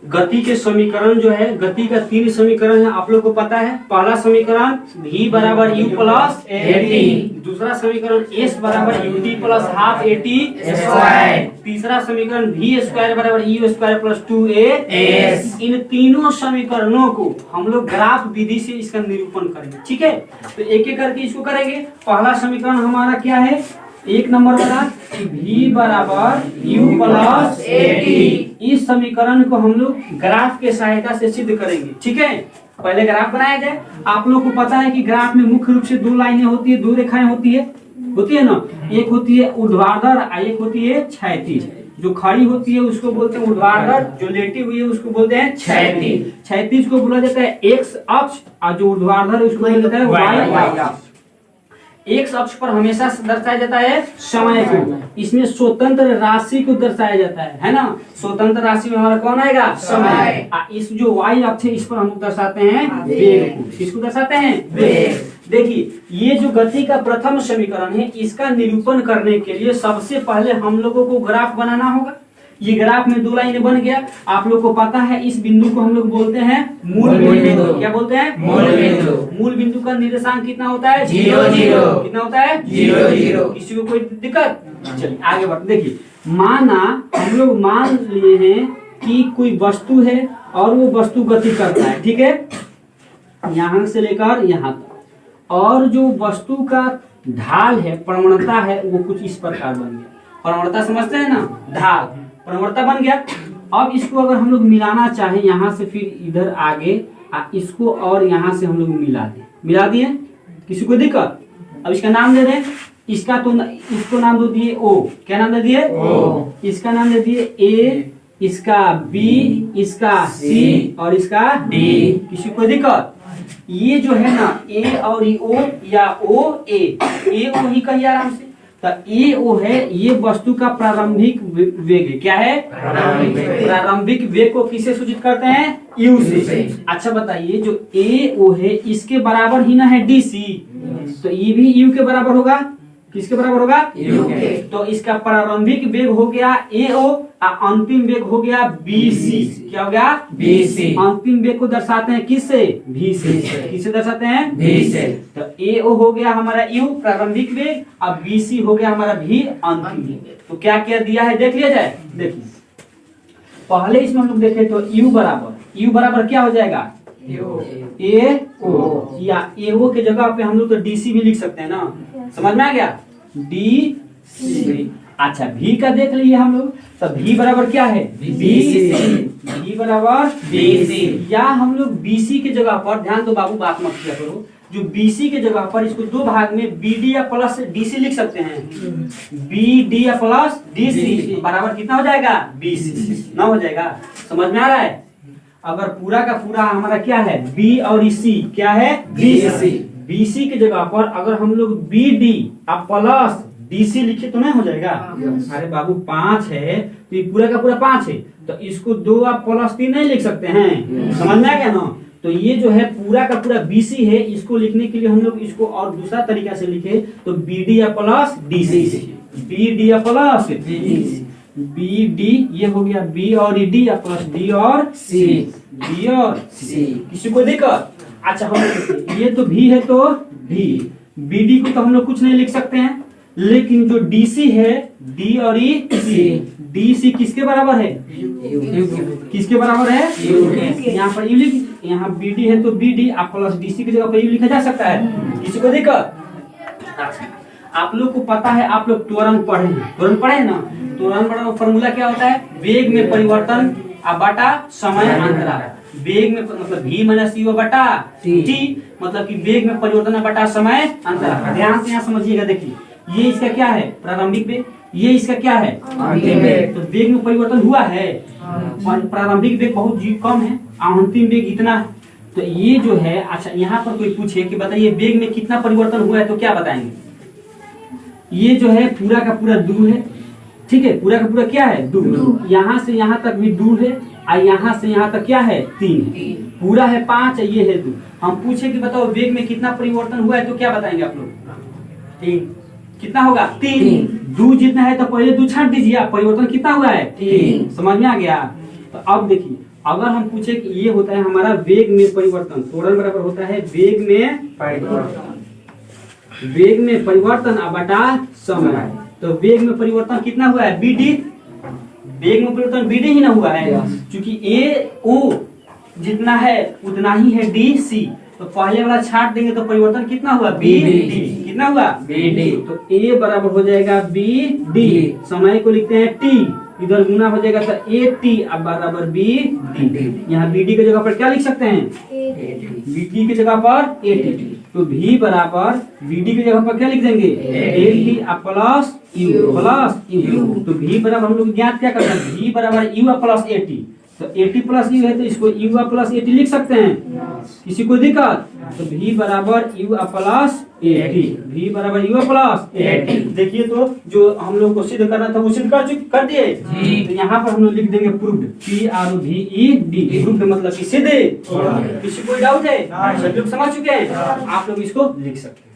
गति के समीकरण जो है, गति का 3 समीकरण है, आप लोग को पता है। पहला समीकरण v बराबर u प्लस at, दूसरा समीकरण s बराबर ut plus half at square, तीसरा समीकरण v स्क्वायर बराबर u स्क्वायर प्लस 2as। इन तीनों समीकरणों को हम लोग ग्राफ विधि से इसका निरूपण करेंगे, ठीक है। तो एक एक करके इसको करेंगे। पहला समीकरण हमारा क्या है, 1 नंबर वाला v बराबर u प्लस at। इस समीकरण को हम लोग ग्राफ के सहायता से सिद्ध करेंगे, ठीक है। पहले ग्राफ बनाया जाए। आप लोग को पता है कि ग्राफ में मुख्य रूप से 2 लाइनें होती है, 2 रेखाएं होती है ना। एक होती है ऊर्ध्वाधर और एक होती है क्षैतिज। जो खड़ी होती है उसको बोलते हैं ऊर्ध्वाधर, जो लेटी हुई है उसको बोलते हैं क्षैतिज। क्षैतिज को बोला जाता है x अक्ष और जो ऊर्ध्वाधर है उसको बोला जाता है y अक्ष। एक्स अक्ष पर हमेशा दर्शाया जाता है समय को, इसमें स्वतंत्र राशि को दर्शाया जाता है ना। स्वतंत्र राशि में हमारा कौन आएगा, समय। इस जो वाई अक्ष है इस पर हम दर्शाते हैं वेग को। किसको दर्शाते हैं, वेग। देखिए ये जो गति का प्रथम समीकरण है, इसका निरूपण करने के लिए सबसे पहले हम लोगों को ग्राफ बनाना होगा। ये ग्राफ में 2 लाइनें बन गया। आप लोग को पता है इस बिंदु को हम लोग बोलते हैं मूल बिंदु। क्या बोलते हैं, मूल बिंदु। मूल बिंदु का निर्देशांक कितना होता है, 0 0। कितना होता है, 0 0। किसी को कोई दिक्कत, चलिए आगे बढ़ते। देखिए माना हम लोग मान लिए हैं कि कोई वस्तु है और वो वस्तु गति करता है, ठीक है, यहाँ से लेकर यहाँ तक। और जो वस्तु का ढाल है, प्रवणता है, वो कुछ इस प्रकार बन गया। प्रवणता समझते हैं ना, ढाल प्रवणता बन गया। अब इसको अगर हम लोग मिलाना चाहें यहाँ से फिर इधर आगे इसको और यहाँ से हम लोग मिला दिए, किसी को दिक्कत। अब इसका नाम दे दें, इसको नाम दे दिए ओ। क्या नाम दे दिए, ओ। इसका नाम दे दिए ए, इसका बी, इसका सी और इसका डी। किसी को दिक्कत। ये जो है ना ए और ओ या ओ ए ओ ही कहिए आराम से। तो ए ओ है, ये वस्तु का प्रारंभिक वेग है। क्या है, प्रारंभिक वेग को किसे सूचित करते हैं, यू से। अच्छा बताइए जो ए ओ है इसके बराबर ही ना है डी सी, तो ये भी यू के बराबर होगा। किसके बराबर होगा, यू के। तो इसका प्रारंभिक वेग हो गया ए ओ और अंतिम वेग हो गया बी सी। क्या हो गया, बी सी। अंतिम वेग को दर्शाते हैं किससे, भी से। किससे दर्शाते हैं, भी से। तो ए ओ हो गया हमारा यू प्रारंभिक वेग और बी सी हो गया हमारा भी अंतिम वेग। तो क्या क्या दिया है देख लिया जाए। देखिए पहले इसमें हम लोग देखें तो यू बराबर क्या हो जाएगा, ए ओ, या ए ओ के जगह पे हम लोग तो डी सी भी लिख सकते हैं ना। समझ में आ गया, डी सी। अच्छा भी का देख लिए हम लोग, तो भी बराबर क्या है, बी सी। भी बराबर बी सी, या हम लोग बी सी के जगह पर, ध्यान दो बाबू बात मत किया करो, जो बी सी के जगह पर इसको 2 भाग में बी डी या प्लस डी सी लिख सकते हैं। बी डी या प्लस डी सी बराबर कितना हो जाएगा, बी सी ना हो जाएगा। समझ में आ रहा है। अगर पूरा का पूरा हमारा क्या है, बी और सी क्या है, बी सी। बी सी के जगह पर अगर हम लोग बी डी अब प्लस डी सी लिखे तो नहीं हो जाएगा। अरे बाबू 5 है तो ये पूरा का पूरा 5 है, तो इसको 2 आप प्लस 3 नहीं लिख सकते हैं। समझ में आ गया ना। तो ये जो है पूरा का पूरा बी सी है, इसको लिखने के लिए हम लोग इसको और दूसरा तरीका से लिखे तो बी डी या plus D C, B D या प्लस बी डी, ये हो गया बी और डी या प्लस डी और सी, बी और सी। किसी को दिक्कत। अच्छा हम ये तो भी है तो भी, बी डी को तो हम लोग कुछ नहीं लिख सकते हैं, लेकिन जो डी सी है डी और ई सी, डी सी किसके बराबर है, किसके बराबर है, यहाँ पर यू लिख, यहाँ बी डी है तो बी डी आप प्लस डी सी की जगह पर यू लिखा जा सकता है। किसी को दिक्कत। आप लोग को पता है, आप लोग त्वरण पढ़े ना। त्वरण का फॉर्मूला क्या होता है, वेग में परिवर्तन बटा समय अंतराल। वेग में मतलब v माइनस यू बटा टी, मतलब कि वेग में परिवर्तन बटा समय अंतराल। ध्यान से यहाँ समझिएगा। देखिए ये इसका क्या है, प्रारंभिक वेग, ये इसका क्या है, अंतिम वेग। तो वेग में परिवर्तन हुआ है, प्रारंभिक वेग बहुत कम है, अंतिम वेग इतना है। तो ये जो है, अच्छा यहाँ पर कोई पूछे कि बताइए वेग में कितना परिवर्तन हुआ है, तो क्या बताएंगे। ये जो है पूरा का पूरा 2 है, ठीक है, पूरा का पूरा क्या है, 2। यहाँ से यहाँ तक भी 2 है और यहाँ से यहाँ तक क्या है, 3 है। पूरा है 5, ये है 2। हम पूछे कि बताओ वेग में कितना परिवर्तन हुआ है, तो क्या बताएंगे आप लोग, 3। कितना होगा, 3। 2 जितना है तो पहले 2 छाट दीजिए, परिवर्तन कितना हुआ है, 3। समझ में आ गया। तो अब देखिए, अगर हम पूछे कि ये होता है हमारा वेग में परिवर्तन, त्वरण बराबर होता है वेग में परिवर्तन, वेग में परिवर्तन अब बटा समय। तो वेग में परिवर्तन कितना हुआ है, bd, वेग में परिवर्तन bd ही ना हुआ है, क्योंकि ए ओ जितना है उतना ही है dc, तो पहले वाला छाट देंगे तो परिवर्तन कितना हुआ, bd, कितना हुआ bd, तो a बराबर हो जाएगा bd, समय को लिखते हैं t, इधर गुना हो जाएगा तो at अब बराबर bd, यहाँ bd की जगह पर क्या लिख सकते हैं, bd की जगह पर at, तो v बराबर bd की जगह पर क्या लिख देंगे, at प्लस u, तो v बराबर हम लोग ज्ञात क्या करते हैं, v बराबर u प्लस at, तो 80 प्लस यू है तो इसको यू प्लस 80 लिख सकते हैं, किसी को दिक्कत, तो v बराबर यू प्लस 80, v बराबर यू प्लस 80। देखिए तो जो हम लोग को सिद्ध करना था वो सिद्ध कर दिए, तो यहाँ पर हम लोग लिख देंगे प्रूव्ड, PROVED, प्रूव्ड मतलब कि सिद्ध। किसी कोई डाउट है, सब लोग समझ चुके हैं, आप लोग इसको लिख सकते हैं।